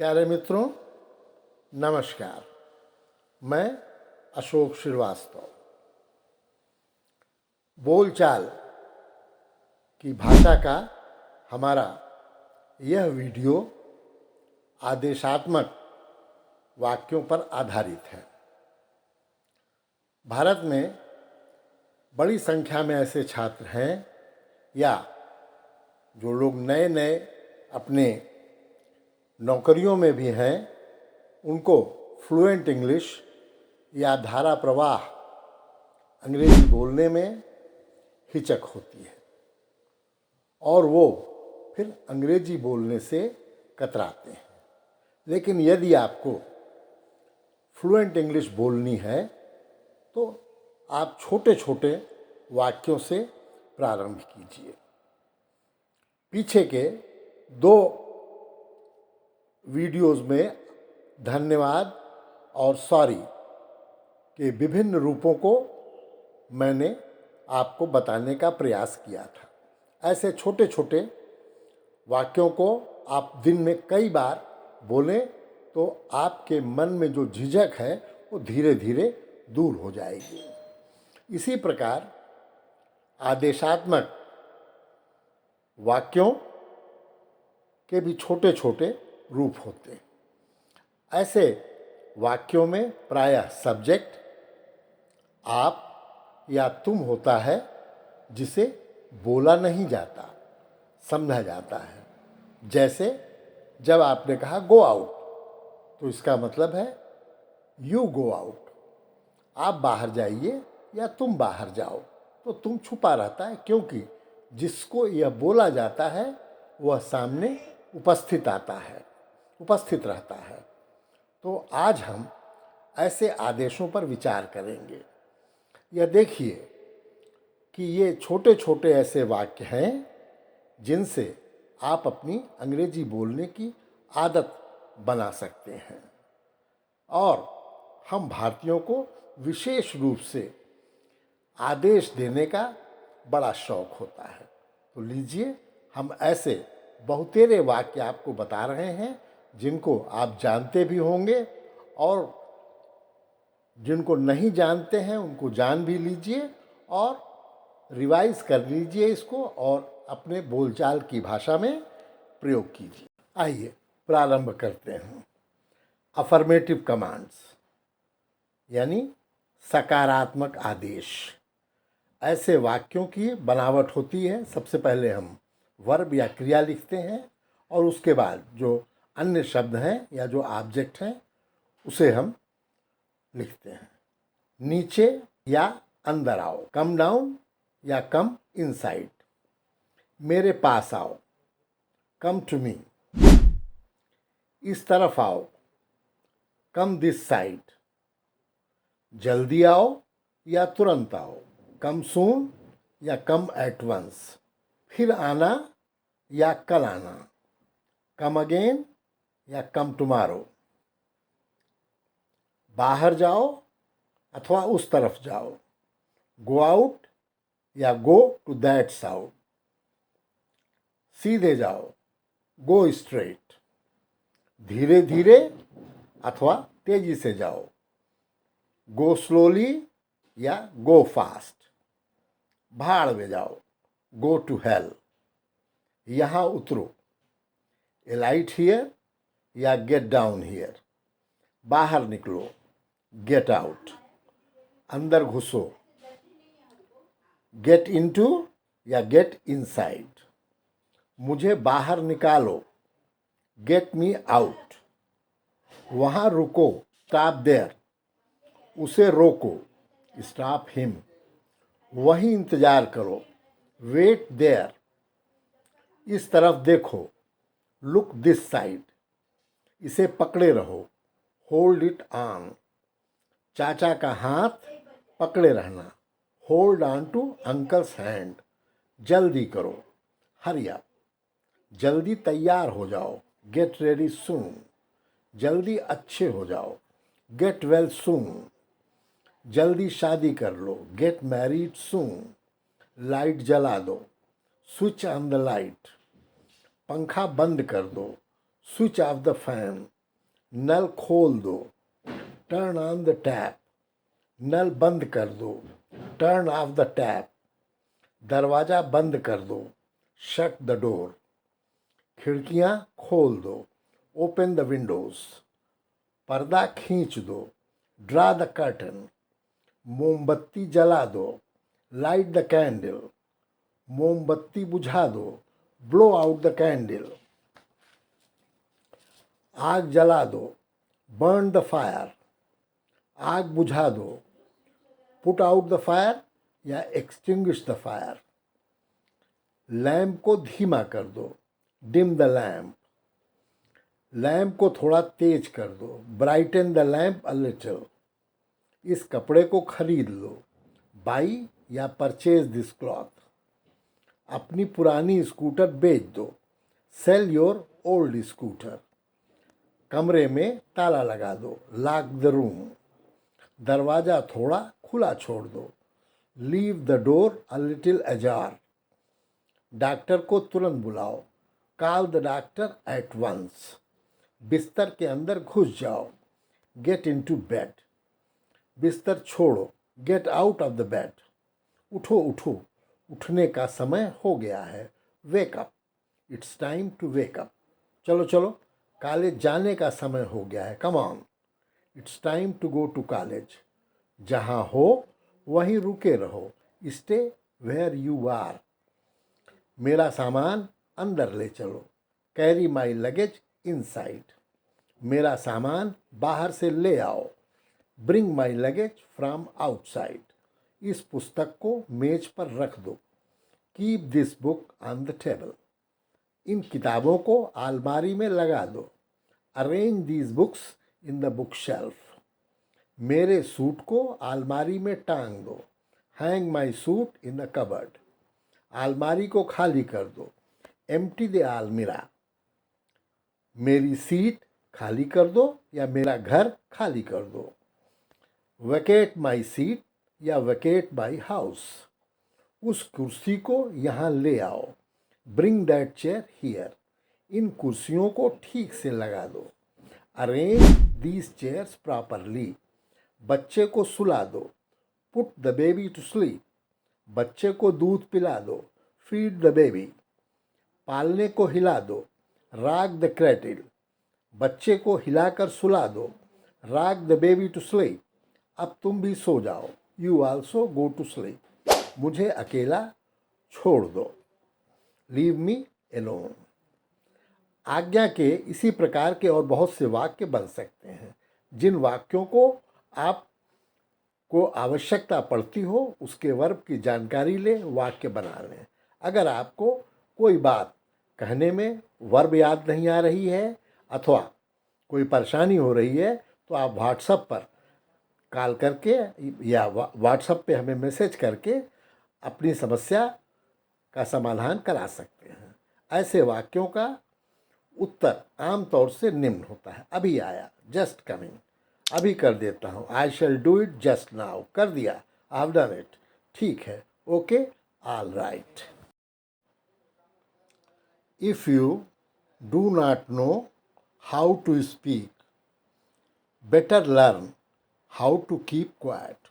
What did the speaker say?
प्यारे मित्रों, नमस्कार। मैं अशोक श्रीवास्तव। बोलचाल की भाषा का हमारा यह वीडियो आदेशात्मक वाक्यों पर आधारित है। भारत में बड़ी संख्या में ऐसे छात्र हैं या जो लोग नए नए अपने नौकरियों में भी हैं, उनको फ्लुएंट इंग्लिश या धारा प्रवाह अंग्रेजी बोलने में हिचक होती है और वो फिर अंग्रेजी बोलने से कतराते हैं। लेकिन यदि आपको फ्लुएंट इंग्लिश बोलनी है तो आप छोटे छोटे वाक्यों से प्रारंभ कीजिए। पीछे के 2 वीडियोज़ में धन्यवाद और सॉरी के विभिन्न रूपों को मैंने आपको बताने का प्रयास किया था। ऐसे छोटे छोटे वाक्यों को आप दिन में कई बार बोलें तो आपके मन में जो झिझक है वो धीरे धीरे दूर हो जाएगी। इसी प्रकार आदेशात्मक वाक्यों के भी छोटे छोटे रूप होते हैं। ऐसे वाक्यों में प्रायः सब्जेक्ट आप या तुम होता है, जिसे बोला नहीं जाता, समझा जाता है। जैसे जब आपने कहा गो आउट, तो इसका मतलब है यू गो आउट, आप बाहर जाइए या तुम बाहर जाओ। तो तुम छुपा रहता है, क्योंकि जिसको यह बोला जाता है वह सामने उपस्थित रहता है। तो आज हम ऐसे आदेशों पर विचार करेंगे। यह देखिए कि ये छोटे छोटे ऐसे वाक्य हैं जिनसे आप अपनी अंग्रेजी बोलने की आदत बना सकते हैं और हम भारतीयों को विशेष रूप से आदेश देने का बड़ा शौक होता है। तो लीजिए, हम ऐसे बहुतेरे वाक्य आपको बता रहे हैं जिनको आप जानते भी होंगे और जिनको नहीं जानते हैं उनको जान भी लीजिए और रिवाइज कर लीजिए इसको और अपने बोलचाल की भाषा में प्रयोग कीजिए। आइए प्रारंभ करते हैं। अफर्मेटिव कमांड्स यानी सकारात्मक आदेश। ऐसे वाक्यों की बनावट होती है। सबसे पहले हम वर्ब या क्रिया लिखते हैं और उसके बाद जो अन्य शब्द हैं या जो ऑब्जेक्ट हैं उसे हम लिखते हैं। नीचे या अंदर आओ, कम डाउन या कम इनसाइड। मेरे पास आओ, कम टू मी। इस तरफ आओ, कम दिस साइड। जल्दी आओ या तुरंत आओ, कम सून या कम एट वंस। फिर आना या कल आना, कम अगेन या कम टुमारो। बाहर जाओ अथवा उस तरफ जाओ, गो आउट या गो टू दैट साउथ। सीधे जाओ, गो स्ट्रेट। धीरे धीरे अथवा तेजी से जाओ, गो स्लोली या गो फास्ट। भाड़ में जाओ, गो टू हेल। यहाँ उतरो, एलाइट हियर या गेट डाउन हियर। बाहर निकलो, गेट आउट। अंदर घुसो, गेट इनटू या गेट इनसाइड। मुझे बाहर निकालो, गेट मी आउट। वहाँ रुको, स्टॉप देयर। उसे रोको, स्टॉप हिम। वहीं इंतजार करो, वेट देयर। इस तरफ देखो, लुक दिस साइड। इसे पकड़े रहो, होल्ड इट ऑन। चाचा का हाथ पकड़े रहना, hold on to uncle's hand. जल्दी करो, हरी अप। जल्दी तैयार हो जाओ, गेट रेडी सून। जल्दी अच्छे हो जाओ, गेट वेल सून। जल्दी शादी कर लो, गेट मैरिड सून। लाइट जला दो, स्विच ऑन द लाइट। पंखा बंद कर दो, स्विच ऑफ द फैन, नल खोल दो, टर्न ऑन द टैप, नल बंद कर दो, टर्न ऑफ द टैप, दरवाज़ा बंद कर दो, शट द डोर, खिड़कियाँ खोल दो, ओपन द विंडोज़, पर्दा खींच दो, ड्रा द कर्टन, मोमबत्ती जला दो, लाइट द कैंडल, मोमबत्ती बुझा दो, ब्लो आउट द कैंडल, आग जला दो, बर्न द फायर, आग बुझा दो, पुट आउट द फायर या एक्सटिंग्विश द फायर, लैम्प को धीमा कर दो, डिम द लैम्प, लैम्प को थोड़ा तेज कर दो, brighten the lamp a little, इस कपड़े को खरीद लो, बाई या परचेज दिस क्लॉथ, अपनी पुरानी स्कूटर बेच दो, सेल योर ओल्ड स्कूटर, कमरे में ताला लगा दो, लॉक द रूम, दरवाज़ा थोड़ा खुला छोड़ दो, leave the door a little ajar, doctor को तुरंत बुलाओ, call the doctor at once, बिस्तर के अंदर घुस जाओ, गेट इनटू बेड, बिस्तर छोड़ो, get out of the bed, उठो उठो, उठने का समय हो गया है, wake up, it's time to wake up, चलो चलो कॉलेज जाने का समय हो गया है, come on, it's time to go to college, जहाँ हो वहीं रुके रहो, स्टे वेयर यू आर, मेरा सामान अंदर ले चलो, कैरी माई लगेज इनसाइड, मेरा सामान बाहर से ले आओ, bring my luggage from outside, इस पुस्तक को मेज पर रख दो, keep this book on the table, इन किताबों को अलमारी में लगा दो, arrange these books in the bookshelf, मेरे सूट को अलमारी में टांग दो, hang my suit in the cupboard, अलमारी को खाली कर दो, एम्प्टी द अलमीरा, मेरी सीट खाली कर दो या मेरा घर खाली कर दो, वैकेट माई सीट या वैकेट माई हाउस, उस कुर्सी को यहाँ ले आओ, ब्रिंग दैट चेयर हियर, इन कुर्सियों को ठीक से लगा दो, अरेंज दीज चेयर्स प्रॉपरली, बच्चे को सुला दो, put the baby to sleep, बच्चे को दूध पिला दो, फीड द बेबी, पालने को हिला दो, रॉक द क्रैटल, बच्चे को हिलाकर सुला दो, rock the baby to sleep, अब तुम भी सो जाओ, you also go to sleep, मुझे अकेला छोड़ दो, लीव मी एलोन। आज्ञा के इसी प्रकार के और बहुत से वाक्य बन सकते हैं। जिन वाक्यों को आप को आवश्यकता पड़ती हो उसके वर्ब की जानकारी लें, वाक्य बना लें। अगर आपको कोई बात कहने में वर्ब याद नहीं आ रही है अथवा कोई परेशानी हो रही है तो आप व्हाट्सएप पर कॉल करके या व्हाट्सएप पे हमें मैसेज करके अपनी समस्या का समाधान करा सकते हैं। ऐसे वाक्यों का उत्तर आमतौर से निम्न होता है, अभी आया, जस्ट कमिंग, अभी कर देता हूँ, I shall do it just now, कर दिया, आई हैव डन इट, ठीक है, okay, all right. If you do not know how to speak, better learn how to keep quite.